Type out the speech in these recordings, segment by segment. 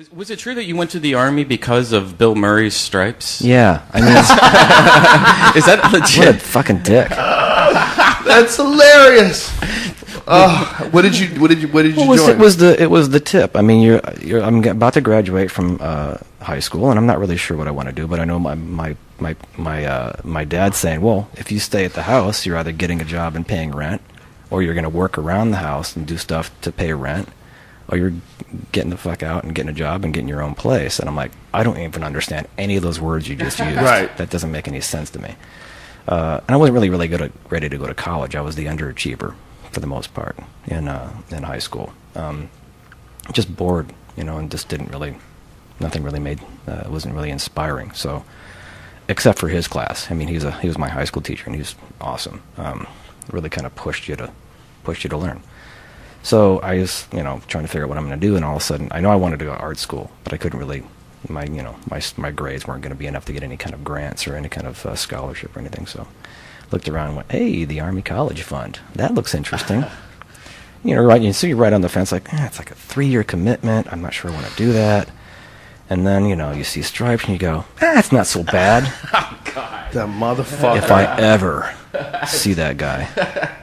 Was it true that you went to the Army because of Bill Murray's stripes? Yeah, I mean, is that legit? What a fucking dick! That's hilarious. What did you join? It was the tip. I mean, I'm about to graduate from high school, and I'm not really sure what I want to do. But I know my dad's saying, well, if you stay at the house, you're either getting a job and paying rent, or you're going to work around the house and do stuff to pay rent, or you're getting the fuck out and getting a job and getting your own place. And I'm like, I don't even understand any of those words you just used. Right. That doesn't make any sense to me. And I wasn't really ready to go to college. I was the underachiever for the most part in high school. Just bored, and just nothing really wasn't really inspiring. So, except for his class. I mean, he was my high school teacher, and he was awesome. Really kind of pushed you to learn. So I was, trying to figure out what I'm going to do, and all of a sudden, I know I wanted to go to art school, but I couldn't really. My grades weren't going to be enough to get any kind of grants or any kind of scholarship or anything. So, looked around and went, "Hey, the Army College Fund. That looks interesting." Right? So you're right on the fence, like, it's like a 3-year commitment. I'm not sure I want to do that. And then you see stripes and you go, it's not so bad. Oh God, that motherfucker! If I ever see that guy.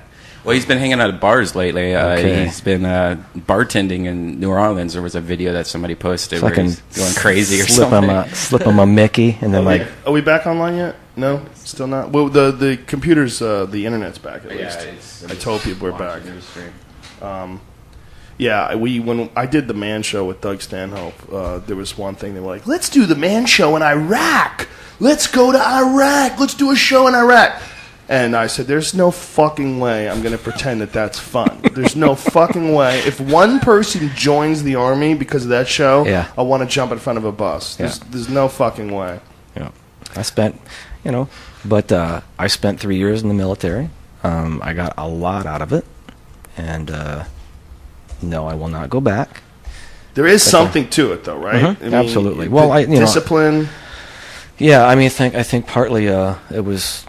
Well, he's been hanging out at bars lately. Okay. He's been bartending in New Orleans. There was a video that somebody posted where he's going crazy or something. Slip him a Mickey, and then Are we back online yet? No, still not. Well, the computers, the internet's back at least. I told people we're back. When I did the Man Show with Doug Stanhope, there was one thing they were like, "Let's do the Man Show in Iraq. Let's go to Iraq. Let's do a show in Iraq." And I said, there's no fucking way I'm going to pretend that that's fun. There's no fucking way. If one person joins the Army because of that show, I want to jump in front of a bus. There's no fucking way. Yeah. I spent 3 years in the military. I got a lot out of it. And, no, I will not go back. There is something to it, though, right? Mm-hmm. I mean, absolutely. Well, discipline. Yeah, I mean, I think partly it was...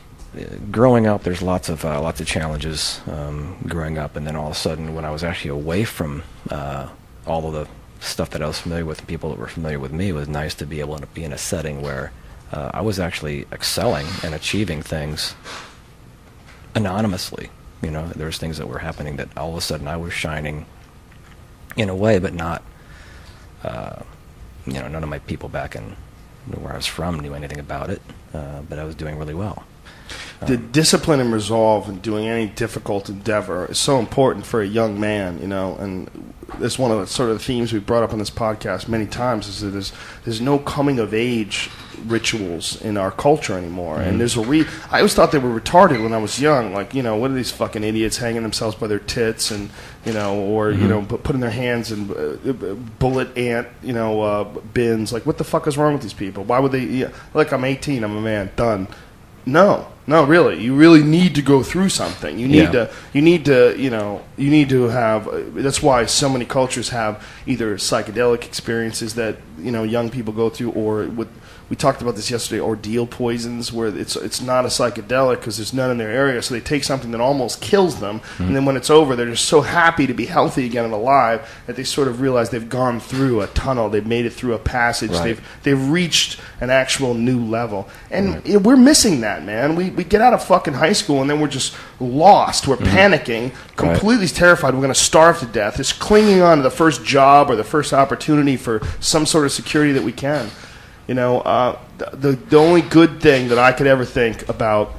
growing up, there's lots of challenges growing up, and then all of a sudden, when I was actually away from all of the stuff that I was familiar with, and people that were familiar with me, it was nice to be able to be in a setting where I was actually excelling and achieving things anonymously. There was things that were happening that all of a sudden I was shining in a way, but not. None of my people back in where I was from knew anything about it, but I was doing really well. The discipline and resolve in doing any difficult endeavor is so important for a young man, and it's one of the sort of themes we've brought up on this podcast many times, is that there's no coming of age rituals in our culture anymore. Mm-hmm. And I always thought they were retarded when I was young, like, what are these fucking idiots hanging themselves by their tits and, putting their hands in bullet ant, bins. Like, what the fuck is wrong with these people? Why would they, like, I'm 18, I'm a man, done. No, really. You really need to go through something. You need to have. That's why so many cultures have either psychedelic experiences that young people go through, or we talked about this yesterday, ordeal poisons, where it's not a psychedelic because there's none in their area, so they take something that almost kills them, and then when it's over, they're just so happy to be healthy again and alive that they sort of realize they've gone through a tunnel, they've made it through a passage, right. they've reached an actual new level, and we're missing that, man. We get out of fucking high school and then we're just lost. We're panicking, completely terrified. We're going to starve to death. Just clinging on to the first job or the first opportunity for some sort of security that we can. The only good thing that I could ever think about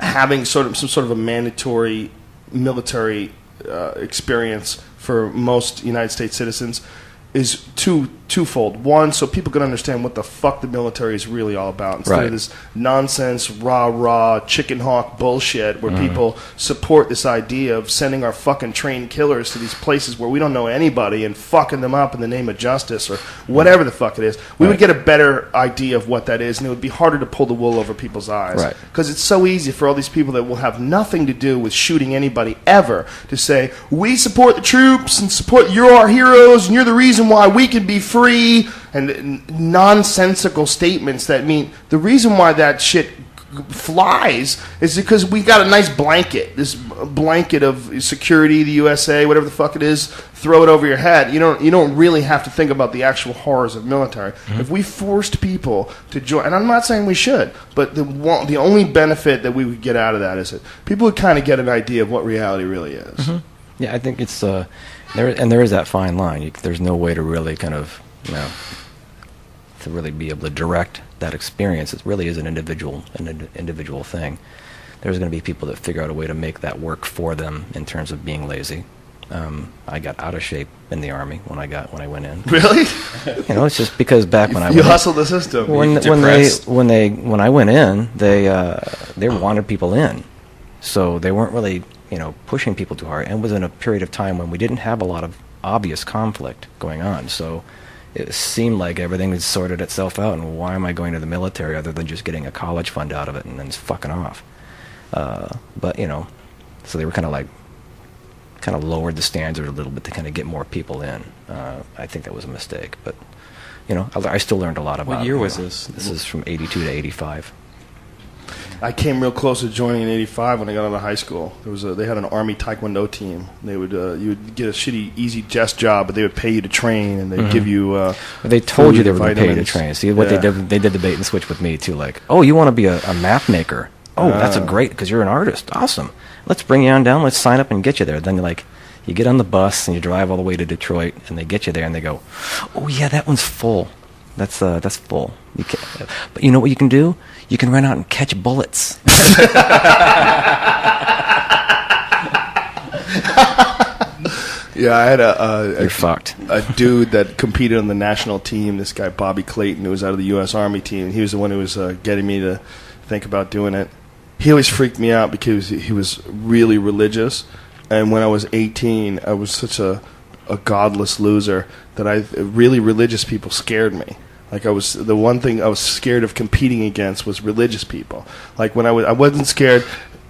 having some sort of a mandatory military experience for most United States citizens is twofold. One, so people can understand what the fuck the military is really all about, instead of this nonsense, rah-rah, chicken hawk bullshit where people support this idea of sending our fucking trained killers to these places where we don't know anybody and fucking them up in the name of justice or whatever the fuck it is. We would get a better idea of what that is, and it would be harder to pull the wool over people's eyes. Because it's so easy for all these people that will have nothing to do with shooting anybody ever to say, we support the troops and support, you're our heroes and you're the reason why we can be free, and nonsensical statements that mean the reason why that shit flies is because we got a nice blanket, this blanket of security, the USA, whatever the fuck it is, throw it over your head. You don't really have to think about the actual horrors of military. If we forced people to join, and I'm not saying we should, but the only benefit that we would get out of that is that people would kind of get an idea of what reality really is. Yeah, I think it's there is that fine line. There's no way to really kind of, to really be able to direct that experience. It really is an individual thing. There's going to be people that figure out a way to make that work for them in terms of being lazy. I got out of shape in the Army when I went in. Really? It's just because back when I you hustled the system. When I went in, they wanted people in, so they weren't really pushing people too hard, and it was in a period of time when we didn't have a lot of obvious conflict going on. So it seemed like everything had sorted itself out, and why am I going to the military other than just getting a college fund out of it and then just fucking off? But so they were kind of lowered the standard a little bit to kind of get more people in. I think that was a mistake, but I still learned a lot about it. What year was this? This is from 82 to 85. I came real close to joining in '85 when I got out of high school. They had an Army Taekwondo team. They would you would get a shitty easy desk job, but they would pay you to train, and they'd give you. They told you they were going to pay you to train. See what they did? They did the bait and switch with me too. Like, oh, you want to be a map maker? Oh, that's a great, because you're an artist. Awesome. Let's bring you on down. Let's sign up and get you there. Then you get on the bus and you drive all the way to Detroit, and they get you there and they go, oh yeah, that one's full. That's full. But you know what you can do? You can run out and catch bullets. Yeah, I had You're fucked. A dude that competed on the national team, this guy Bobby Clayton, who was out of the U.S. Army team. He was the one who was getting me to think about doing it. He always freaked me out because he was really religious. And when I was 18, I was such a godless loser that really religious people scared me. Like the one thing I was scared of competing against was religious people. Like when I wasn't scared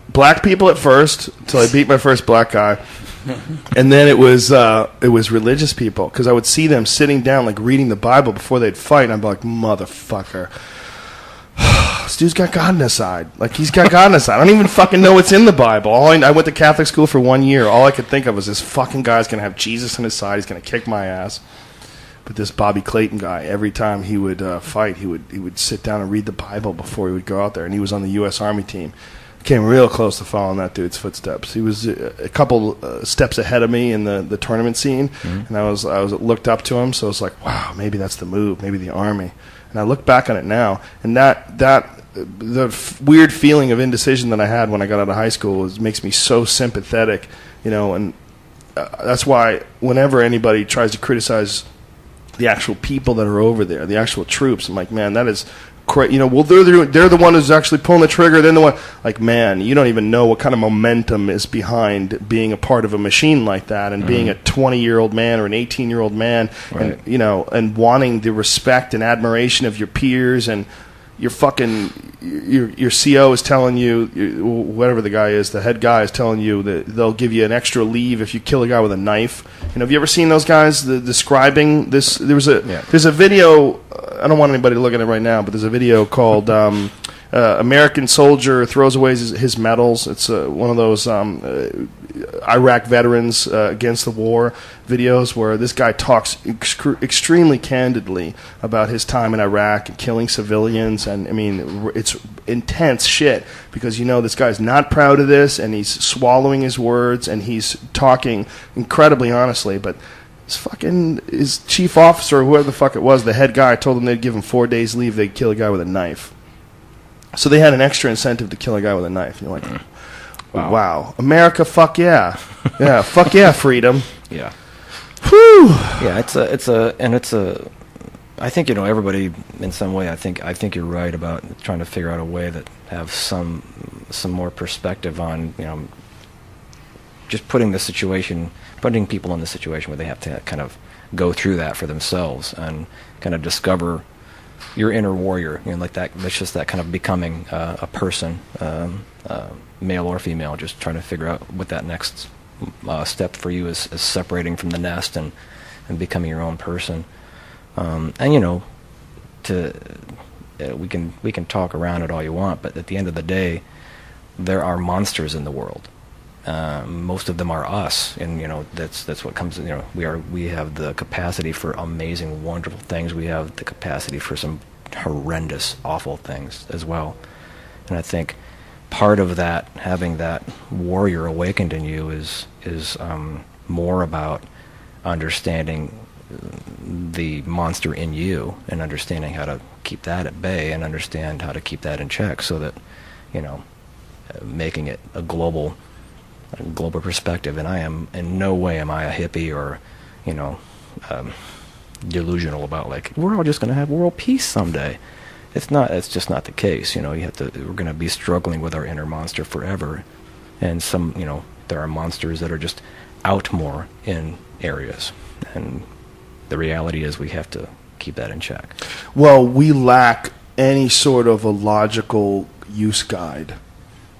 black people at first until I beat my first black guy, and then it was religious people because I would see them sitting down like reading the Bible before they'd fight, and I'd be like, motherfucker. This dude's got God on his side. Like, he's got God on his side. I don't even fucking know what's in the Bible. I went to Catholic school for 1 year. All I could think of was this fucking guy's going to have Jesus on his side. He's going to kick my ass. But this Bobby Clayton guy, every time he would fight, he would sit down and read the Bible before he would go out there. And he was on the U.S. Army team. Came real close to following that dude's footsteps. He was a couple steps ahead of me in the tournament scene, and I was looked up to him. So it's like, wow, maybe that's the move, maybe the Army. And I look back on it now, and the weird feeling of indecision that I had when I got out of high school makes me so sympathetic, and that's why whenever anybody tries to criticize the actual people that are over there, the actual troops, I'm like, man, that is crazy. Well, they're the one who's actually pulling the trigger. They're the one, like, man, you don't even know what kind of momentum is behind being a part of a machine like that, and being a 20-year-old man or an 18-year-old man, right. And and wanting the respect and admiration of your peers, and your CO is telling you, whatever the guy is, the head guy is telling you that they'll give you an extra leave if you kill a guy with a knife. Have you ever seen those guys describing this? There's a video. I don't want anybody to look at it right now, but there's a video called American Soldier Throws Away His Medals. It's one of those Iraq veterans against the war videos where this guy talks extremely candidly about his time in Iraq and killing civilians. And, I mean, it's intense shit because, this guy's not proud of this, and he's swallowing his words, and he's talking incredibly honestly, but his chief officer, or whoever the fuck it was, the head guy, told him they'd give him 4 days leave, they'd kill a guy with a knife. So they had an extra incentive to kill a guy with a knife. And you're like, wow. America, fuck yeah. Yeah, fuck yeah, freedom. Yeah. Whew. Yeah, I think, everybody in some way, I think you're right about trying to figure out a way that have some more perspective on, just putting people in the situation where they have to kind of go through that for themselves and kind of discover your inner warrior, like that. That's just that kind of becoming a person, male or female, just trying to figure out what that next step for you is separating from the nest and becoming your own person. And we can talk around it all you want, but at the end of the day, there are monsters in the world. Most of them are us, and that's what comes. We have the capacity for amazing, wonderful things. We have the capacity for some horrendous, awful things as well. And I think part of that, having that warrior awakened in you, is more about understanding the monster in you and understanding how to keep that at bay and understand how to keep that in check, so that making it a global perspective. And I am in no way am I a hippie or delusional about like we're all just going to have world peace someday. It's just not the case. We're going to be struggling with our inner monster forever, and there are monsters that are just out more in areas, and the reality is we have to keep that in check. Well, we lack any sort of a logical use guide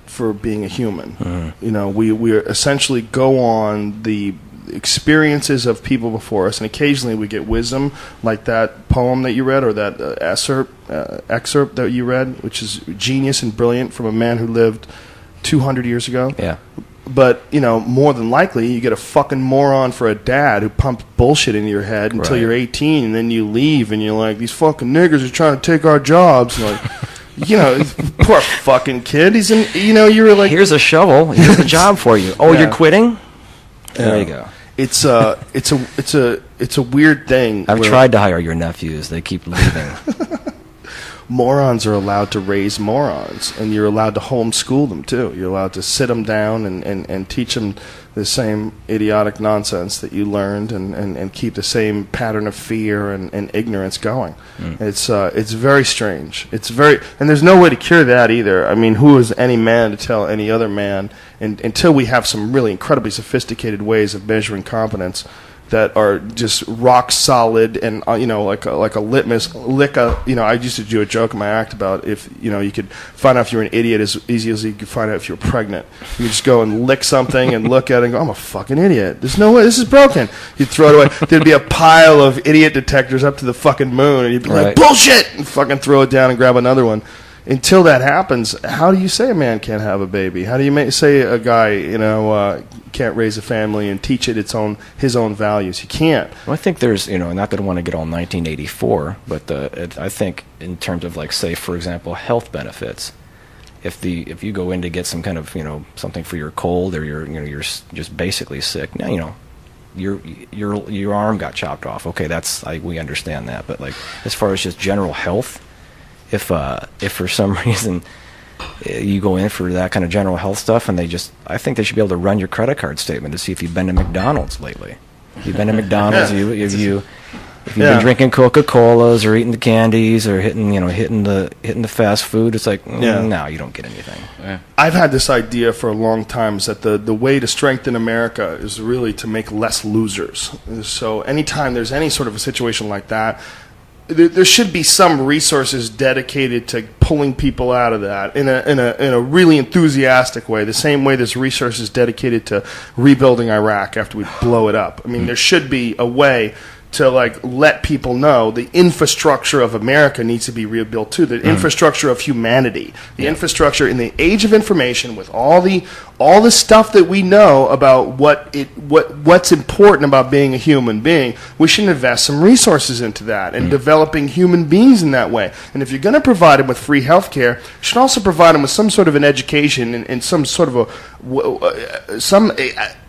for being a human. Mm-hmm. We essentially go on the experiences of people before us, and occasionally we get wisdom, like that poem that you read, or that excerpt that you read, which is genius and brilliant from a man who lived 200 years ago. Yeah. But, more than likely, you get a fucking moron for a dad who pumps bullshit into your head until you're 18, and then you leave, and you're like, these fucking niggers are trying to take our jobs. And like, poor fucking kid. He's in, you were like, here's a shovel. Here's a job for you. Oh, you're quitting? There you go. It's a weird thing. I've tried to hire your nephews. They keep leaving. Morons are allowed to raise morons, and you're allowed to homeschool them too. You're allowed to sit them down and teach them the same idiotic nonsense that you learned, and keep the same pattern of fear and ignorance going. It's very strange. And there's no way to cure that either. I mean, who is any man to tell any other man? And until we have some really incredibly sophisticated ways of measuring competence that are just rock solid and like a litmus lick I used to do a joke in my act about if you could find out if you're an idiot as easy as you could find out if you're pregnant. You just go and lick something and look at it and go, I'm a fucking idiot. There's no way, this is broken. You'd throw it away. There'd be a pile of idiot detectors up to the fucking moon, and you'd be like, bullshit, and fucking throw it down and grab another one. Until that happens, how do you say a man can't have a baby? How do you say a guy, can't raise a family and teach it his own values? You can't. Well, I think there's, not that I want to get all 1984, but I think in terms of like, say, for example, health benefits, if you go in to get some kind of, something for your cold, or you're just basically sick, now, your arm got chopped off. Okay, we understand that, but like as far as just general health. If for some reason you go in for that kind of general health stuff, and I think they should be able to run your credit card statement to see if you've been to McDonald's lately. If you've been to McDonald's, if you've been drinking Coca-Colas or eating the candies or hitting the fast food, it's like, no, you don't get anything. Yeah. I've had this idea for a long time, is that the way to strengthen America is really to make less losers. So anytime there's any sort of a situation like that, there should be some resources dedicated to pulling people out of that in a really enthusiastic way. The same way there's resources dedicated to rebuilding Iraq after we blow it up. I mean, there should be a way to let people know the infrastructure of America needs to be rebuilt too. The infrastructure of humanity, the infrastructure in the age of information, with all the stuff that we know about what's important about being a human being. We should invest some resources into that and developing human beings in that way. And if you're going to provide them with free health care, you should also provide them with some sort of an education and some sort of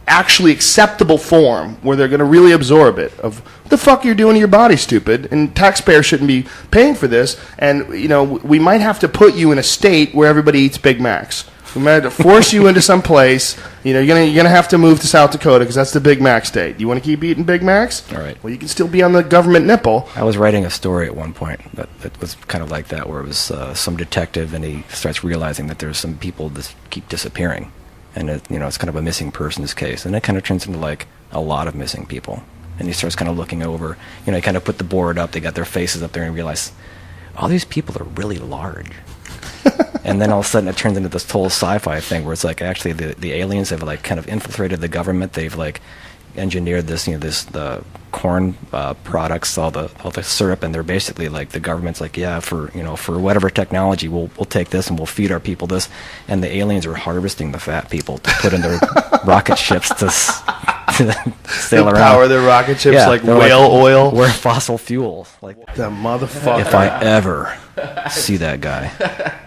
actually acceptable form where they're going to really absorb it of what the fuck you're doing to your body, stupid, and taxpayers shouldn't be paying for this. And we might have to put you in a state where everybody eats Big Macs. We might have to force you into some place. You're gonna have to move to South Dakota because that's the Big Mac state. You want to keep eating Big Macs? All right. Well, you can still be on the government nipple. I was writing a story at one point that was kind of like that, where it was some detective, and he starts realizing that there's some people that keep disappearing. And it's kind of a missing persons case, and it kind of turns into like a lot of missing people. And he starts kind of looking over, he kind of put the board up, they got their faces up there, and realize all these people are really large. And then all of a sudden it turns into this total sci-fi thing where it's like actually the aliens have kind of infiltrated the government. They've engineered this, the corn products, all the syrup, and they're basically like the government's like, yeah, for whatever technology, we'll take this and we'll feed our people this, and the aliens are harvesting the fat people to put in their rocket ships to sail around. Power their rocket ships like whale oil. We're fossil fuel. Like the motherfucker. If I ever see that guy.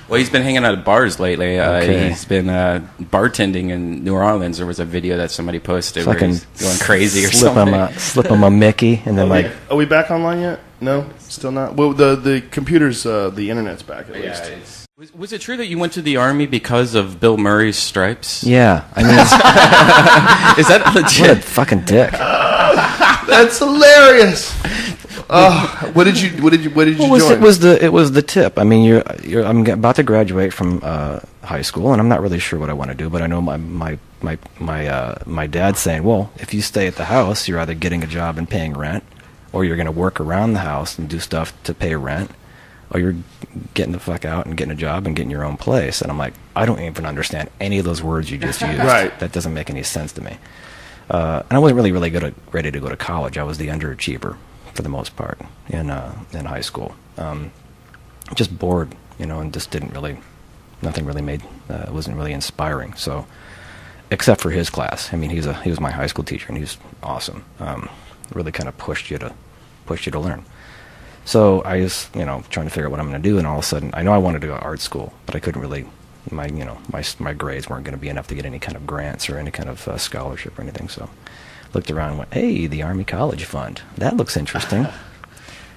Well, he's been hanging out at bars lately. He's been bartending in New Orleans. There was a video that somebody posted where he's going crazy or something. Slip him a Mickey, and then Are we back online yet? No, still not. Well, the computer's, the internet's back at least. Was it true that you went to the Army because of Bill Murray's stripes? Yeah, I mean, is that legit? What a fucking dick! That's hilarious. What did you join? It was the tip. I mean, I'm about to graduate from high school, and I'm not really sure what I want to do. But I know my dad's saying, well, if you stay at the house, you're either getting a job and paying rent, or you're going to work around the house and do stuff to pay rent, or you're getting the fuck out and getting a job and getting your own place. And I'm like, I don't even understand any of those words you just used. Right. That doesn't make any sense to me. And I wasn't really ready to go to college. I was the underachiever for the most part in high school. Just bored, and just nothing really wasn't really inspiring. So, except for his class. I mean, he was my high school teacher, and he's awesome. Really kind of pushed you to learn. So I was, trying to figure out what I'm going to do, and all of a sudden, I know I wanted to go to art school, but I couldn't really. My grades weren't going to be enough to get any kind of grants or any kind of scholarship or anything. So, looked around and went, hey, the Army College Fund. That looks interesting.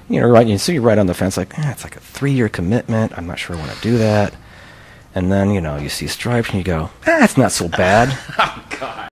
Right? So you're right on the fence, like, it's like a 3-year commitment. I'm not sure I want to do that. And then, you see stripes, and you go, it's not so bad. Oh God.